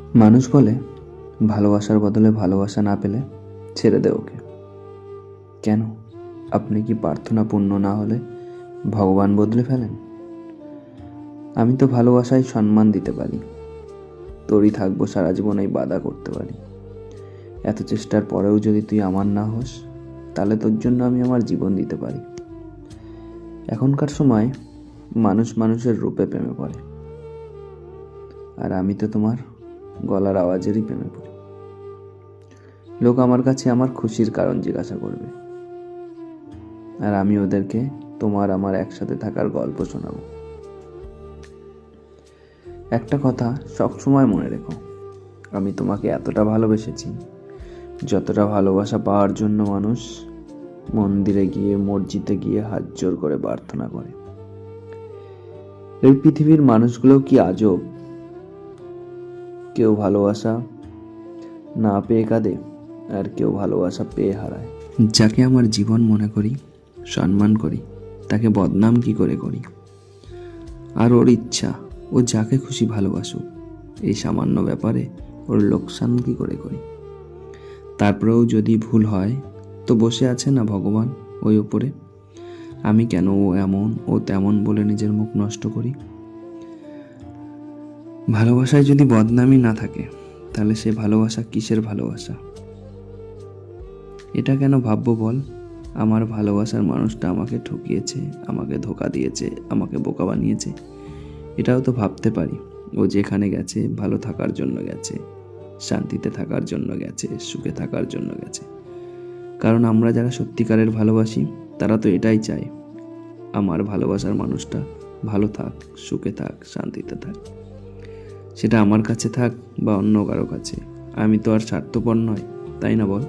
মানুষ বলে ভালোবাসার বদলে ভালোবাসা না পেলে ছেড়ে দে ওকে। কেন? আপনি কি প্রার্থনা পূর্ণ না হলে ভগবান বদলে ফেলেন? আমি তো ভালোবাসায় সম্মান দিতে পারি, তোরই থাকবো সারা জীবন এই বাধা করতে পারি। এত চেষ্টার পরেও যদি তুই আমার না হোস, তাহলে তোর জন্য আমি আমার জীবন দিতে পারি। এখনকার সময় মানুষ মানুষের রূপে প্রেমে পড়ে, আর আমি তো তোমার গলার আওয়াজেরই প্রেমে পড়ি। লোক আমার কাছে আমার খুশির কারণ জিজ্ঞাসা করবে, আর আমি ওদেরকে তোমার আমার একসাথে থাকার গল্প শোনাবো। একটা কথা সবসময় মনে রেখো, আমি তোমাকে এতটা ভালোবেসেছি যতটা ভালোবাসা পাওয়ার জন্য মানুষ মন্দিরে গিয়ে মসজিদে গিয়ে হাত জোর করে প্রার্থনা করে। এই পৃথিবীর মানুষগুলো কি আজব! কেউ ভালোবাসা না পেয়ে কাঁদে, আর কেউ ভালোবাসা পেয়ে হারায়। যাকে আমার জীবন মনে করি, সম্মান করি, তাকে বদনাম কি করে করি? আর ওর ইচ্ছা, ও যাকে খুশি ভালোবাসুক, এই সামান্য ব্যাপারে ওর লোকসান কি করে করি? তারপরেও যদি ভুল হয়, তো বসে আছে না ভগবান ওই ওপরে? আমি কেন ও এমন ও তেমন বলে নিজের মুখ নষ্ট করি? ভালোবাসায় যদি বদনামি না থাকে, তাহলে সে ভালোবাসা কিসের ভালোবাসা? এটা কেন ভাববো বল? আমার ভালোবাসার মানুষটা আমাকে ঠকিয়েছে, আমাকে ধোঁকা দিয়েছে, আমাকে বোকা বানিয়েছে। এটাও তো ভাবতে পারি, ও যেখানে গেছে ভালো থাকার জন্য গেছে, শান্তিতে থাকার জন্য গেছে, সুখে থাকার জন্য গেছে। কারণ আমরা যারা সত্যিকারের ভালোবাসি, তারা তো এটাই চায়, আমার ভালোবাসার মানুষটা ভালো থাক, সুখে থাক, শান্তিতে থাক। সেটা আমার কাছে থাক বা অন্য কারো কাছে, আমি তো আর স্বার্থপর নয়, তাই না বল?